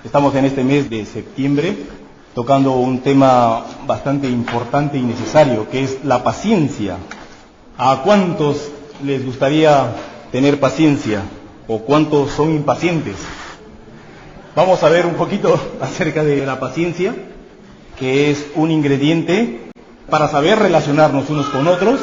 Estamos en este mes de septiembre tocando un tema bastante importante y necesario, que es la paciencia. ¿A cuántos les gustaría tener paciencia? ¿O cuántos son impacientes? Vamos a ver un poquito acerca de la paciencia, que es un ingrediente para saber relacionarnos unos con otros,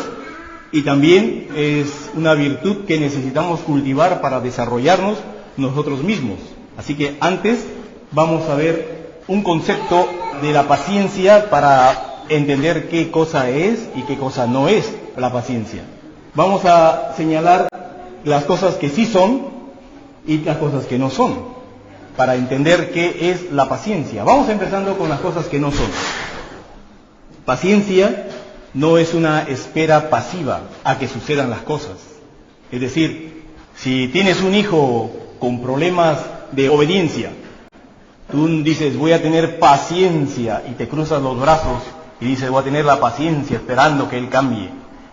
y también es una virtud que necesitamos cultivar para desarrollarnos nosotros mismos. Así que antes vamos a ver un concepto de la paciencia para entender qué cosa es y qué cosa no es la paciencia. Vamos a señalar las cosas que sí son y las cosas que no son, para entender qué es la paciencia. Vamos empezando con las cosas que no son. Paciencia no es una espera pasiva a que sucedan las cosas. Es decir, si tienes un hijo con problemas de obediencia, tú dices, voy a tener paciencia, y te cruzas los brazos y dices, voy a tener la paciencia esperando que él cambie.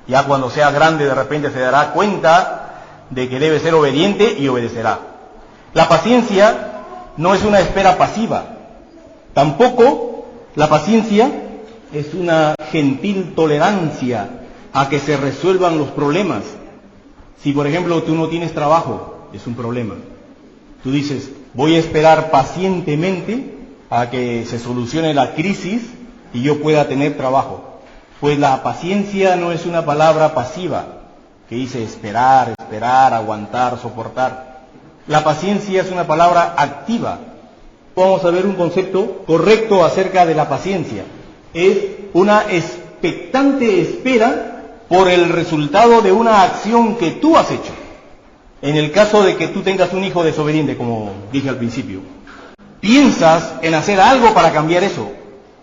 Ya cuando sea grande, de repente se dará cuenta de que debe ser obediente y obedecerá. La paciencia no es una espera pasiva. Tampoco la paciencia es una gentil tolerancia a que se resuelvan los problemas. Si, por ejemplo, tú no tienes trabajo, es un problema. Tú dices, voy a esperar pacientemente a que se solucione la crisis y yo pueda tener trabajo. Pues la paciencia no es una palabra pasiva, que dice esperar, aguantar, soportar. La paciencia es una palabra activa. Vamos a ver un concepto correcto acerca de la paciencia. Es una expectante espera por el resultado de una acción que tú has hecho. En el caso de que tú tengas un hijo desobediente, como dije al principio, piensas en hacer algo para cambiar eso.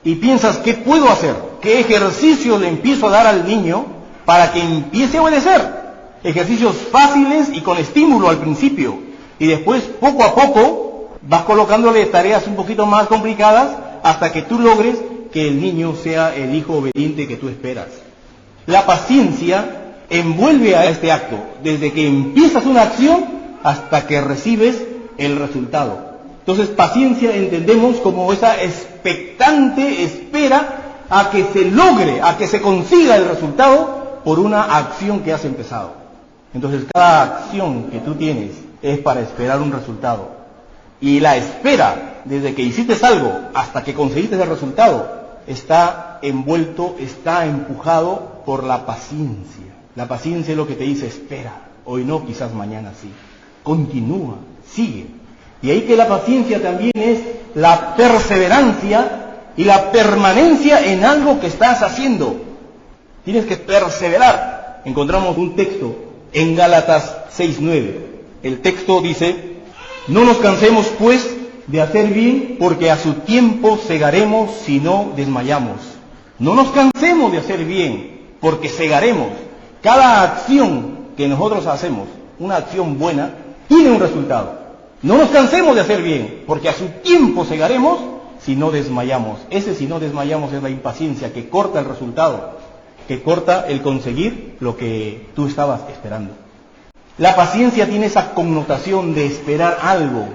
Y piensas, ¿qué puedo hacer? ¿Qué ejercicio le empiezo a dar al niño para que empiece a obedecer? Ejercicios fáciles y con estímulo al principio. Y después, poco a poco, vas colocándole tareas un poquito más complicadas hasta que tú logres que el niño sea el hijo obediente que tú esperas. La paciencia envuelve a este acto, desde que empiezas una acción hasta que recibes el resultado. Entonces, paciencia entendemos como esa expectante espera a que se logre, a que se consiga el resultado por una acción que has empezado. Entonces, cada acción que tú tienes es para esperar un resultado. Y la espera, desde que hiciste algo hasta que conseguiste el resultado, está envuelto, está empujado por la paciencia. La paciencia es lo que te dice, espera, hoy no, quizás mañana sí. Continúa, sigue. Y ahí que la paciencia también es la perseverancia y la permanencia en algo que estás haciendo. Tienes que perseverar. Encontramos un texto en Gálatas 6:9. El texto dice, no nos cansemos pues de hacer bien, porque a su tiempo segaremos si no desmayamos. No nos cansemos de hacer bien, porque segaremos. Cada acción que nosotros hacemos, una acción buena, tiene un resultado. No nos cansemos de hacer bien, porque a su tiempo segaremos si no desmayamos. Ese si no desmayamos es la impaciencia que corta el resultado, que corta el conseguir lo que tú estabas esperando. La paciencia tiene esa connotación de esperar algo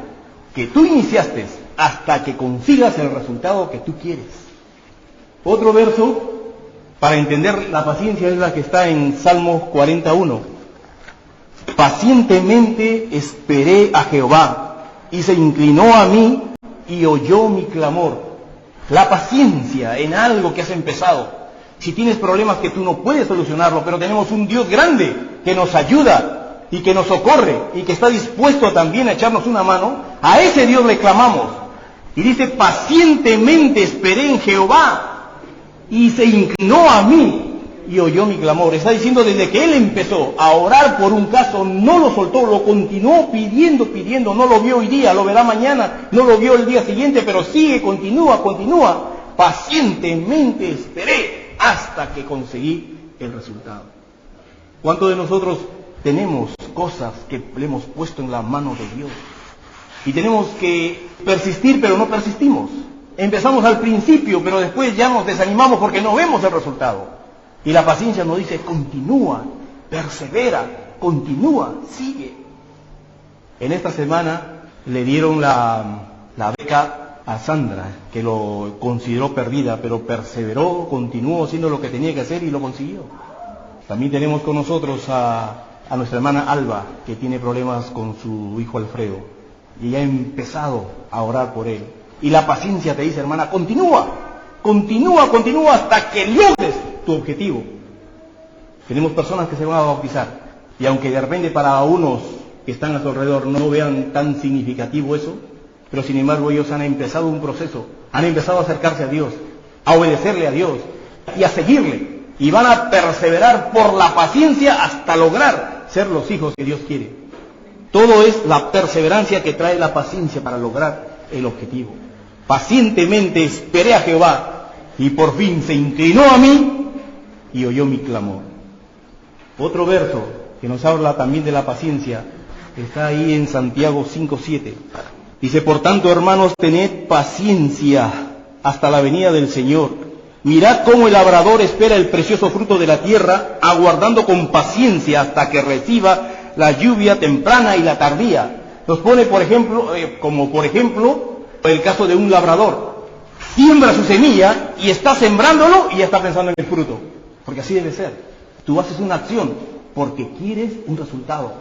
que tú iniciaste hasta que consigas el resultado que tú quieres. Otro verso para entender la paciencia es la que está en Salmos 41. Pacientemente esperé a Jehová, y se inclinó a mí y oyó mi clamor. La paciencia en algo que has empezado. Si tienes problemas que tú no puedes solucionarlo, pero tenemos un Dios grande que nos ayuda y que nos socorre y que está dispuesto también a echarnos una mano, a ese Dios le clamamos. Y dice, pacientemente esperé en Jehová, y se inclinó a mí y oyó mi clamor. Está diciendo, desde que él empezó a orar por un caso, no lo soltó, lo continuó pidiendo, no lo vio hoy día, lo verá mañana, no lo vio el día siguiente, pero sigue, continúa. Pacientemente esperé hasta que conseguí el resultado. ¿Cuántos de nosotros tenemos cosas que le hemos puesto en la mano de Dios? Y tenemos que persistir, pero no persistimos. Empezamos al principio, pero después ya nos desanimamos porque no vemos el resultado. Y la paciencia nos dice, continúa, persevera, continúa, sigue. En esta semana le dieron la la beca a Sandra, que lo consideró perdida, pero perseveró, continuó haciendo lo que tenía que hacer y lo consiguió. También tenemos con nosotros a nuestra hermana Alba, que tiene problemas con su hijo Alfredo, y ella ha empezado a orar por él. Y la paciencia te dice, hermana, continúa hasta que logres tu objetivo. Tenemos personas que se van a bautizar, y aunque de repente para unos que están a su alrededor no vean tan significativo eso, pero sin embargo ellos han empezado un proceso, han empezado a acercarse a Dios, a obedecerle a Dios y a seguirle, y van a perseverar por la paciencia hasta lograr ser los hijos que Dios quiere. Todo es la perseverancia que trae la paciencia para lograr el objetivo. Pacientemente esperé a Jehová, y por fin se inclinó a mí y oyó mi clamor. Otro verso que nos habla también de la paciencia está ahí en Santiago 5:7. Dice, por tanto, hermanos, tened paciencia hasta la venida del Señor. Mirad cómo el labrador espera el precioso fruto de la tierra, aguardando con paciencia hasta que reciba la lluvia temprana y la tardía. Nos pone, por ejemplo, el caso de un labrador. Siembra su semilla y está sembrándolo y ya está pensando en el fruto. Porque así debe ser. Tú haces una acción porque quieres un resultado,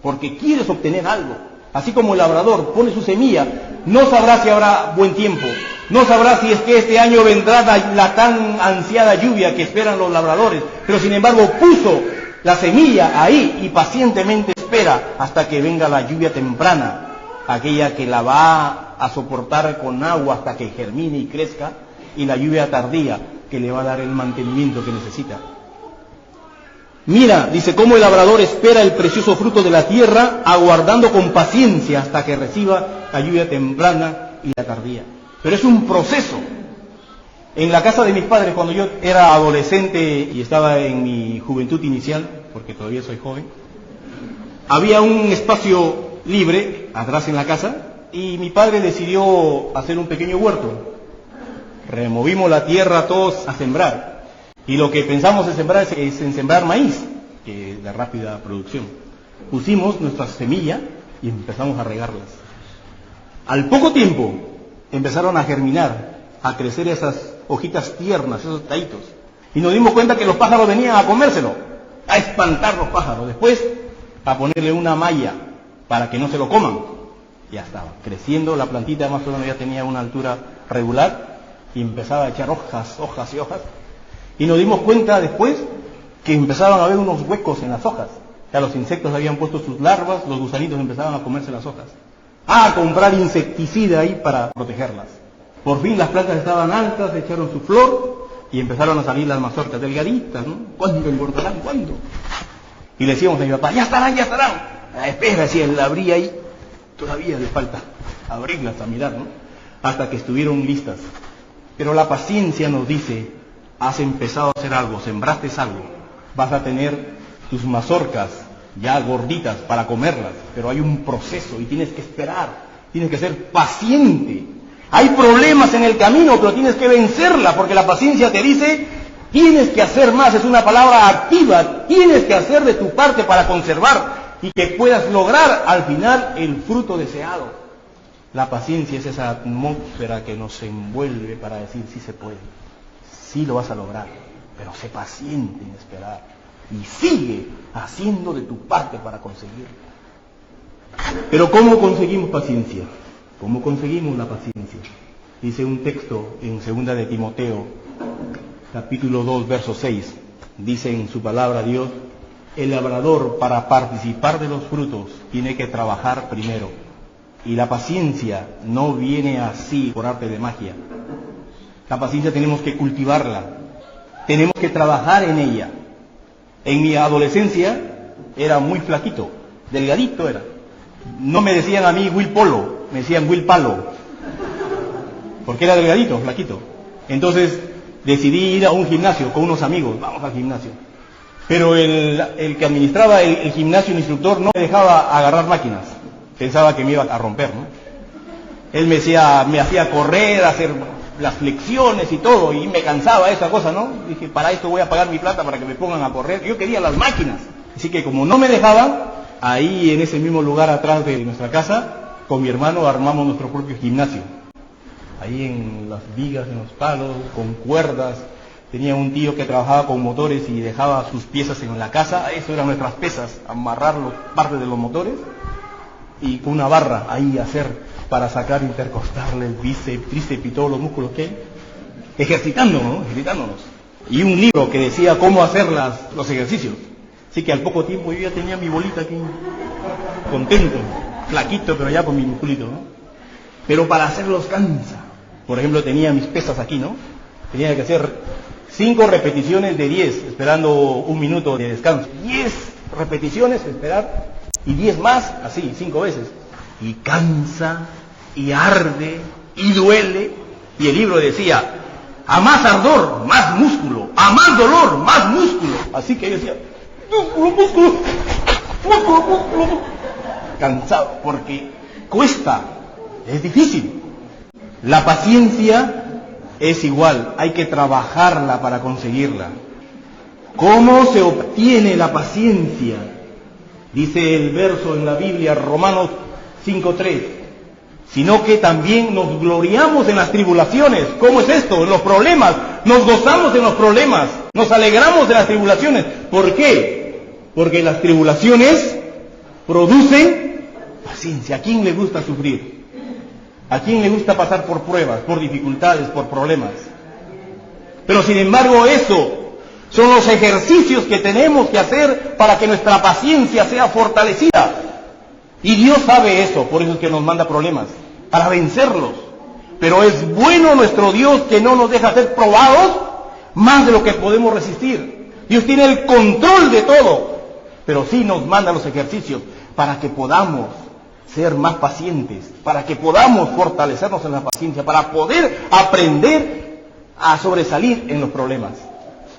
porque quieres obtener algo. Así como el labrador pone su semilla, no sabrá si habrá buen tiempo, no sabrá si es que este año vendrá la tan ansiada lluvia que esperan los labradores, pero sin embargo puso la semilla ahí y pacientemente espera hasta que venga la lluvia temprana, aquella que la va a soportar con agua hasta que germine y crezca, y la lluvia tardía que le va a dar el mantenimiento que necesita. Mira, dice, cómo el labrador espera el precioso fruto de la tierra, aguardando con paciencia hasta que reciba la lluvia temprana y la tardía. Pero es un proceso. En la casa de mis padres, cuando yo era adolescente y estaba en mi juventud inicial, porque todavía soy joven, había un espacio libre atrás en la casa y mi padre decidió hacer un pequeño huerto. Removimos la tierra todos a sembrar. Y lo que pensamos en sembrar es en sembrar maíz, que es de rápida producción. Pusimos nuestra semilla y empezamos a regarlas. Al poco tiempo empezaron a germinar, a crecer esas hojitas tiernas, esos tallitos. Y nos dimos cuenta que los pájaros venían a comérselo, a espantar los pájaros. Después, a ponerle una malla para que no se lo coman. Ya estaba creciendo, la plantita más o menos ya tenía una altura regular y empezaba a echar hojas y hojas. Y nos dimos cuenta después que empezaban a haber unos huecos en las hojas. Ya los insectos habían puesto sus larvas, los gusanitos empezaban a comerse las hojas. A comprar insecticida ahí para protegerlas. Por fin las plantas estaban altas, echaron su flor y empezaron a salir las mazorcas delgaditas, ¿no? ¿Cuándo engordarán? ¿Cuándo? Y le decíamos a mi papá, ya estarán. Espera, si él abría ahí, todavía le falta abrirlas a mirar, ¿no? Hasta que estuvieron listas. Pero la paciencia nos dice, has empezado a hacer algo, sembraste algo, vas a tener tus mazorcas ya gorditas para comerlas, pero hay un proceso y tienes que esperar, tienes que ser paciente. Hay problemas en el camino, pero tienes que vencerla, porque la paciencia te dice, tienes que hacer más, es una palabra activa, tienes que hacer de tu parte para conservar y que puedas lograr al final el fruto deseado. La paciencia es esa atmósfera que nos envuelve para decir sí se puede. Sí lo vas a lograr, pero sé paciente en esperar y sigue haciendo de tu parte para conseguirlo. Pero ¿cómo conseguimos paciencia? ¿Cómo conseguimos la paciencia? Dice un texto en 2 de Timoteo, capítulo 2, verso 6. Dice en su palabra Dios, el labrador para participar de los frutos tiene que trabajar primero. Y la paciencia no viene así por arte de magia. La paciencia tenemos que cultivarla, tenemos que trabajar en ella. En mi adolescencia era muy flaquito, delgadito era. No me decían a mí Will Polo, me decían Will Palo, porque era delgadito, flaquito. Entonces decidí ir a un gimnasio con unos amigos, vamos al gimnasio. Pero el que administraba el gimnasio, el instructor, no me dejaba agarrar máquinas, pensaba que me iba a romper, ¿no? Él me hacía correr, hacer las flexiones y todo, y me cansaba esa cosa, ¿no? Dije, para esto voy a pagar mi plata para que me pongan a correr. Yo quería las máquinas. Así que como no me dejaban, ahí en ese mismo lugar atrás de nuestra casa, con mi hermano armamos nuestro propio gimnasio. Ahí en las vigas, en los palos, con cuerdas. Tenía un tío que trabajaba con motores y dejaba sus piezas en la casa. Eso eran nuestras pesas, amarrar partes de los motores y con una barra ahí hacer para sacar intercostal, el bíceps, tríceps y todos los músculos que hay. Ejercitándonos. Y un libro que decía cómo hacer los ejercicios. Así que al poco tiempo yo ya tenía mi bolita aquí, contento, flaquito, pero ya con mi musculito, ¿no? Pero para hacerlos cansa. Por ejemplo, tenía mis pesas aquí, ¿no? Tenía que hacer 5 repeticiones de 10, esperando 1 minuto de descanso. 10 repeticiones, esperar, y 10 más, así, 5 veces. Y cansa, y arde, y duele. Y el libro decía, a más ardor, más músculo, a más dolor, más músculo. Así que yo decía, músculo. Cansado, porque cuesta, es difícil. La paciencia es igual, hay que trabajarla para conseguirla. ¿Cómo se obtiene la paciencia? Dice el verso en la Biblia, Romanos 5:3, sino que también nos gloriamos en las tribulaciones. ¿Cómo es esto? En los problemas. Nos gozamos en los problemas, nos alegramos de las tribulaciones. ¿Por qué? Porque las tribulaciones producen paciencia. ¿A quién le gusta sufrir? ¿A quién le gusta pasar por pruebas, por dificultades, por problemas? Pero sin embargo eso son los ejercicios que tenemos que hacer para que nuestra paciencia sea fortalecida. Y Dios sabe eso, por eso es que nos manda problemas, para vencerlos. Pero es bueno nuestro Dios que no nos deja ser probados más de lo que podemos resistir. Dios tiene el control de todo, pero sí nos manda los ejercicios para que podamos ser más pacientes, para que podamos fortalecernos en la paciencia, para poder aprender a sobresalir en los problemas.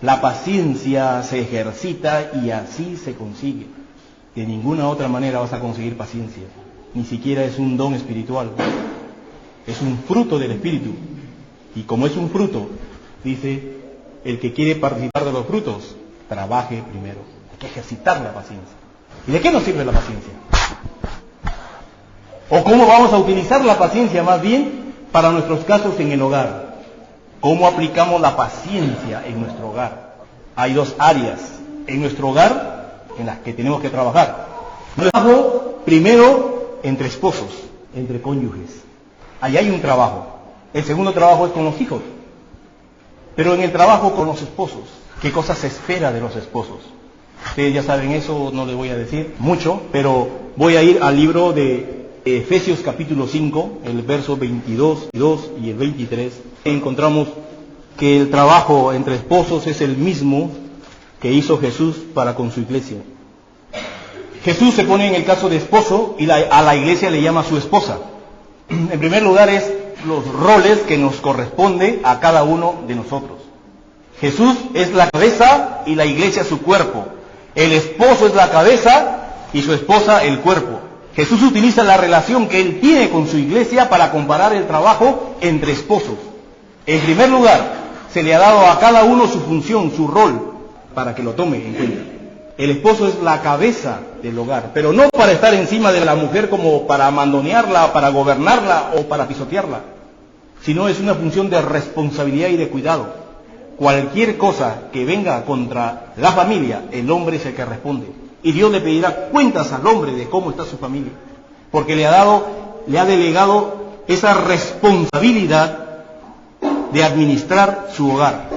La paciencia se ejercita y así se consigue. De ninguna otra manera vas a conseguir paciencia. Ni siquiera es un don espiritual. Es un fruto del Espíritu. Y como es un fruto, dice, el que quiere participar de los frutos, trabaje primero. Hay que ejercitar la paciencia. ¿Y de qué nos sirve la paciencia? ¿O cómo vamos a utilizar la paciencia más bien para nuestros casos en el hogar? ¿Cómo aplicamos la paciencia en nuestro hogar? Hay 2 áreas en nuestro hogar en las que tenemos que trabajar. Trabajo primero entre esposos, entre cónyuges. Ahí hay un trabajo. El segundo trabajo es con los hijos. Pero en el trabajo con los esposos, ¿qué cosas se espera de los esposos? Ustedes ya saben eso, no les voy a decir mucho, pero voy a ir al libro de Efesios capítulo 5, el verso 22 y el 23. Encontramos que el trabajo entre esposos es el mismo que hizo Jesús para con su iglesia. Jesús se pone en el caso de esposo y a la iglesia le llama su esposa. En primer lugar es los roles que nos corresponde a cada uno de nosotros. Jesús es la cabeza y la iglesia su cuerpo. El esposo es la cabeza y su esposa el cuerpo. Jesús utiliza la relación que Él tiene con su iglesia para comparar el trabajo entre esposos. En primer lugar, se le ha dado a cada uno su función, su rol, para que lo tome en cuenta. El esposo es la cabeza del hogar, pero no para estar encima de la mujer como para mandonearla, para gobernarla o para pisotearla, sino es una función de responsabilidad y de cuidado. Cualquier cosa que venga contra la familia, el hombre es el que responde. Y Dios le pedirá cuentas al hombre de cómo está su familia, porque le ha delegado esa responsabilidad de administrar su hogar.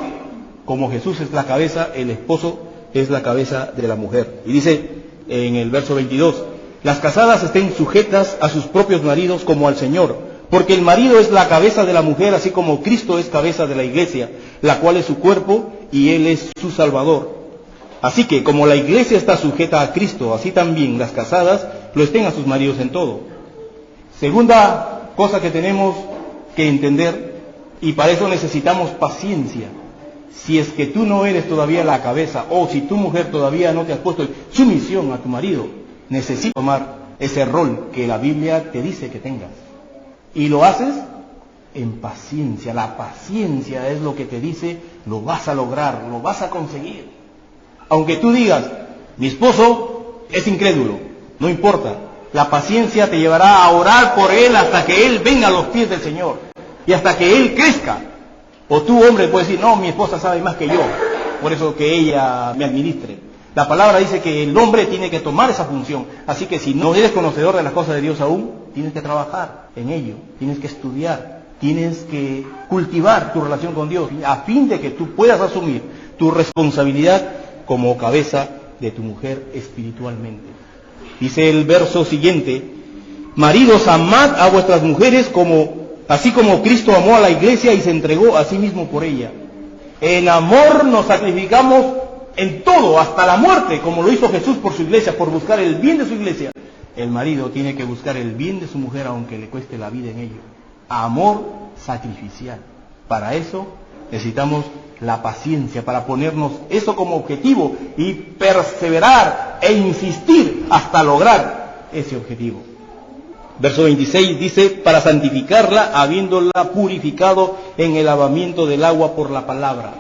Como Jesús es la cabeza, el esposo es la cabeza de la mujer. Y dice en el verso 22, las casadas estén sujetas a sus propios maridos como al Señor, porque el marido es la cabeza de la mujer, así como Cristo es cabeza de la iglesia, la cual es su cuerpo y Él es su Salvador. Así que, como la iglesia está sujeta a Cristo, así también las casadas lo estén a sus maridos en todo. Segunda cosa que tenemos que entender, y para eso necesitamos paciencia. Si es que tú no eres todavía la cabeza, o si tu mujer todavía no te has puesto en sumisión a tu marido, necesitas tomar ese rol que la Biblia te dice que tengas. Y lo haces en paciencia. La paciencia es lo que te dice, lo vas a lograr, lo vas a conseguir. Aunque tú digas, mi esposo es incrédulo, no importa, La paciencia te llevará a orar por él hasta que él venga a los pies del Señor y hasta que él crezca. O tú, hombre, puedes decir, no, mi esposa sabe más que yo, por eso que ella me administre. La palabra dice que el hombre tiene que tomar esa función. Así que si no eres conocedor de las cosas de Dios aún, tienes que trabajar en ello, tienes que estudiar, tienes que cultivar tu relación con Dios a fin de que tú puedas asumir tu responsabilidad como cabeza de tu mujer espiritualmente. Dice el verso siguiente, maridos, amad a vuestras mujeres así como Cristo amó a la iglesia y se entregó a sí mismo por ella. En amor nos sacrificamos en todo, hasta la muerte, como lo hizo Jesús por su iglesia, por buscar el bien de su iglesia. El marido tiene que buscar el bien de su mujer aunque le cueste la vida en ello. Amor sacrificial. Para eso necesitamos la paciencia, para ponernos eso como objetivo y perseverar e insistir hasta lograr ese objetivo. Verso 26 dice, para santificarla, habiéndola purificado en el lavamiento del agua por la palabra.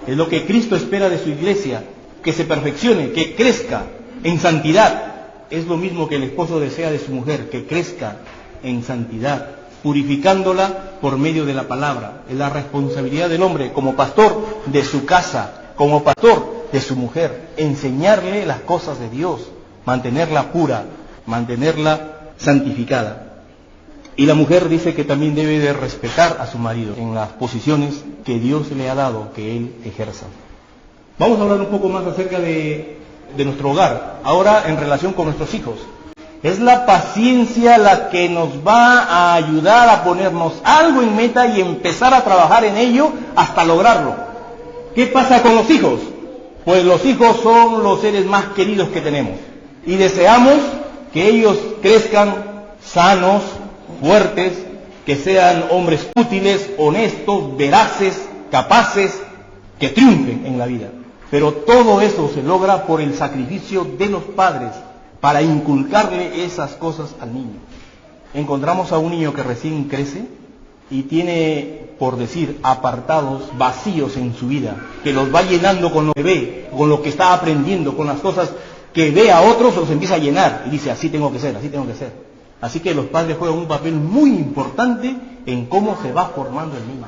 Es lo que Cristo espera de su iglesia, que se perfeccione, que crezca en santidad. Es lo mismo que el esposo desea de su mujer, que crezca en santidad, purificándola por medio de la palabra. Es la responsabilidad del hombre como pastor de su casa, como pastor de su mujer, enseñarle las cosas de Dios, mantenerla pura, mantenerla santificada. Y la mujer dice que también debe de respetar a su marido en las posiciones que Dios le ha dado que él ejerza. Vamos a hablar un poco más acerca de nuestro hogar, ahora en relación con nuestros hijos. Es la paciencia la que nos va a ayudar a ponernos algo en meta y empezar a trabajar en ello hasta lograrlo. ¿Qué pasa con los hijos? Pues los hijos son los seres más queridos que tenemos y deseamos que ellos crezcan sanos, fuertes, que sean hombres útiles, honestos, veraces, capaces, que triunfen en la vida. Pero todo eso se logra por el sacrificio de los padres para inculcarle esas cosas al niño. Encontramos a un niño que recién crece y tiene, por decir, apartados vacíos en su vida, que los va llenando con lo que ve, con lo que está aprendiendo, con las cosas que ve a otros, los empieza a llenar y dice, así tengo que ser, así tengo que ser. Así que los padres juegan un papel muy importante en cómo se va formando el niño.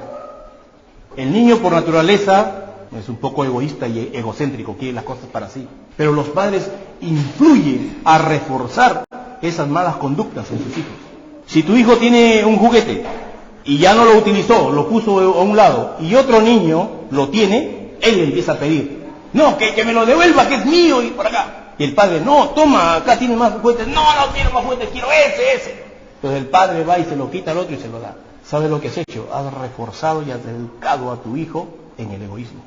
El niño por naturaleza es un poco egoísta y egocéntrico, quiere las cosas para sí. Pero los padres influyen a reforzar esas malas conductas en sus hijos. Si tu hijo tiene un juguete y ya no lo utilizó, lo puso a un lado, y otro niño lo tiene, él le empieza a pedir, no, que me lo devuelva, que es mío, y por acá. Y el padre, no, toma, acá tienes más juguetes. No quiero más juguetes, quiero ese. Entonces el padre va y se lo quita al otro y se lo da. ¿Sabes lo que has hecho? Has reforzado y has educado a tu hijo en el egoísmo.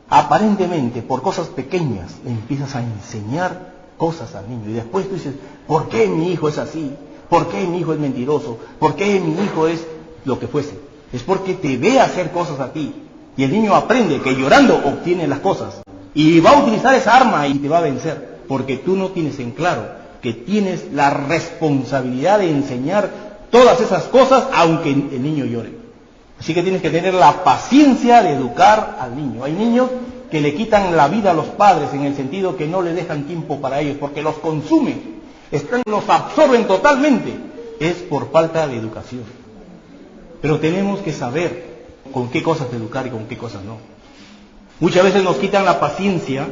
Aparentemente, por cosas pequeñas, le empiezas a enseñar cosas al niño. Y después tú dices, ¿por qué mi hijo es así? ¿Por qué mi hijo es mentiroso? ¿Por qué mi hijo es lo que fuese? Es porque te ve hacer cosas a ti. Y el niño aprende que llorando obtiene las cosas. Y va a utilizar esa arma y te va a vencer. Porque tú no tienes en claro que tienes la responsabilidad de enseñar todas esas cosas aunque el niño llore. Así que tienes que tener la paciencia de educar al niño. Hay niños que le quitan la vida a los padres en el sentido que no le dejan tiempo para ellos porque los consumen, los absorben totalmente. Es por falta de educación. Pero tenemos que saber con qué cosas educar y con qué cosas no. Muchas veces nos quitan la paciencia,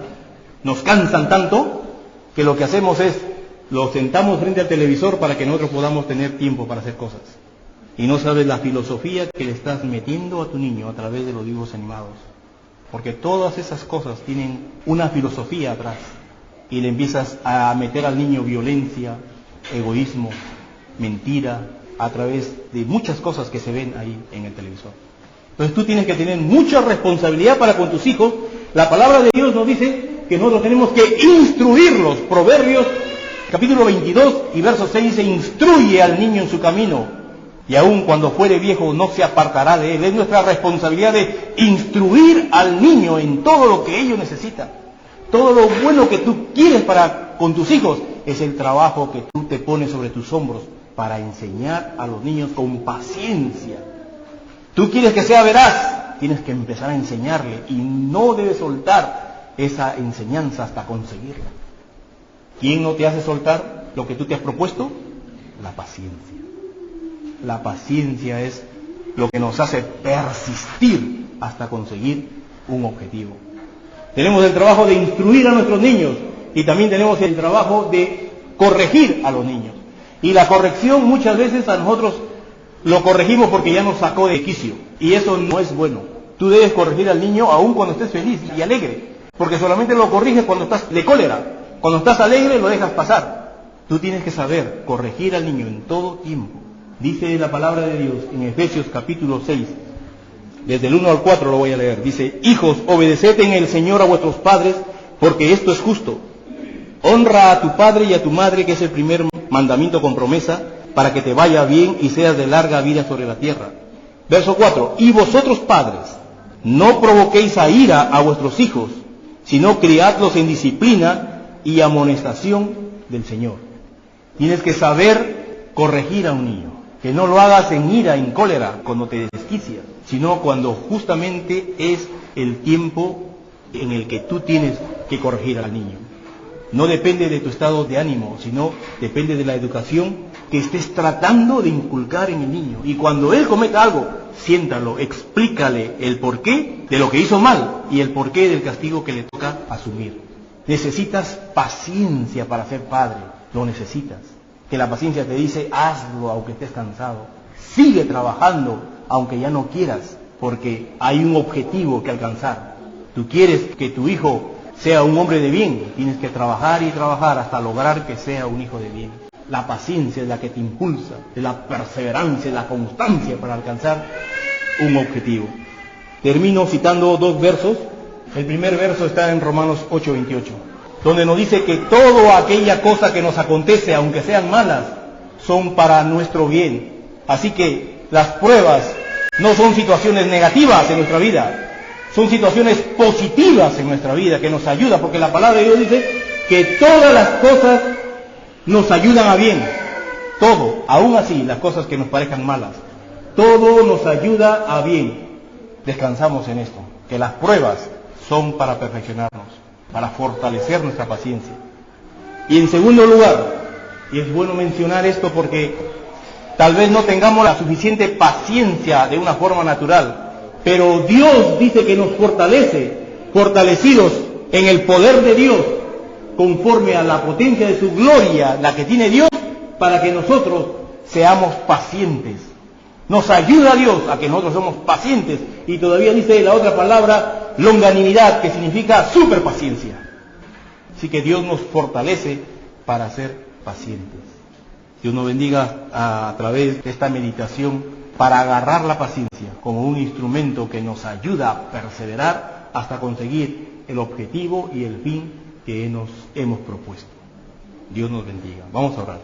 nos cansan tanto que lo que hacemos es, lo sentamos frente al televisor para que nosotros podamos tener tiempo para hacer cosas. Y no sabes la filosofía que le estás metiendo a tu niño a través de los dibujos animados. Porque todas esas cosas tienen una filosofía atrás. Y le empiezas a meter al niño violencia, egoísmo, mentira, a través de muchas cosas que se ven ahí en el televisor. Entonces tú tienes que tener mucha responsabilidad para con tus hijos. La palabra de Dios nos dice que nosotros tenemos que instruirlos. Proverbios capítulo 22 y verso 6 dice, instruye al niño en su camino y aun cuando fuere viejo no se apartará de él. Es nuestra responsabilidad de instruir al niño en todo lo que ellos necesitan. Todo lo bueno que tú quieres para con tus hijos es el trabajo que tú te pones sobre tus hombros para enseñar a los niños con paciencia. Tú quieres que sea veraz, tienes que empezar a enseñarle y no debes soltar esa enseñanza hasta conseguirla. ¿Quién no te hace soltar lo que tú te has propuesto? La paciencia. La paciencia es lo que nos hace persistir hasta conseguir un objetivo. Tenemos el trabajo de instruir a nuestros niños y también tenemos el trabajo de corregir a los niños. Y la corrección muchas veces a nosotros lo corregimos porque ya nos sacó de quicio. Y eso no es bueno. Tú debes corregir al niño aun cuando estés feliz y alegre. Porque solamente lo corriges cuando estás de cólera. Cuando estás alegre lo dejas pasar. Tú tienes que saber corregir al niño en todo tiempo. Dice la palabra de Dios en Efesios capítulo 6, desde el 1 al 4 lo voy a leer. Dice: hijos, obedeced en el Señor a vuestros padres, porque esto es justo. Honra a tu padre y a tu madre, que es el primer mandamiento con promesa, para que te vaya bien y seas de larga vida sobre la tierra. Verso 4. Y vosotros, padres, no provoquéis a ira a vuestros hijos, sino criadlos en disciplina y amonestación del Señor. Tienes que saber corregir a un niño, que no lo hagas en ira, en cólera, cuando te desquicias, sino cuando justamente es el tiempo en el que tú tienes que corregir al niño. No depende de tu estado de ánimo, sino depende de la educación que estés tratando de inculcar en el niño. Y cuando él cometa algo, siéntalo, explícale el porqué de lo que hizo mal y el porqué del castigo que le toca asumir. Necesitas paciencia para ser padre, lo necesitas. Que la paciencia te dice: hazlo aunque estés cansado, sigue trabajando aunque ya no quieras, porque hay un objetivo que alcanzar. Tú quieres que tu hijo sea un hombre de bien, tienes que trabajar y trabajar hasta lograr que sea un hijo de bien. La paciencia es la que te impulsa, es la perseverancia, es la constancia para alcanzar un objetivo. Termino citando dos versos. El primer verso está en Romanos 8:28, donde nos dice que toda aquella cosa que nos acontece, aunque sean malas, son para nuestro bien. Así que las pruebas no son situaciones negativas en nuestra vida, son situaciones positivas en nuestra vida que nos ayudan, porque la palabra de Dios dice que todas las cosas nos ayudan a bien. Todo, aún así las cosas que nos parezcan malas, todo nos ayuda a bien. Descansamos en esto, que las pruebas son para perfeccionarnos, para fortalecer nuestra paciencia. Y en segundo lugar, y es bueno mencionar esto porque tal vez no tengamos la suficiente paciencia de una forma natural, pero Dios dice que nos fortalece, fortalecidos en el poder de Dios, conforme a la potencia de su gloria, la que tiene Dios, para que nosotros seamos pacientes. Nos ayuda Dios a que nosotros somos pacientes, y todavía dice la otra palabra, longanimidad, que significa superpaciencia. Así que Dios nos fortalece para ser pacientes. Dios nos bendiga a través de esta meditación para agarrar la paciencia como un instrumento que nos ayuda a perseverar hasta conseguir el objetivo y el fin que nos hemos propuesto. Dios nos bendiga. Vamos a orar.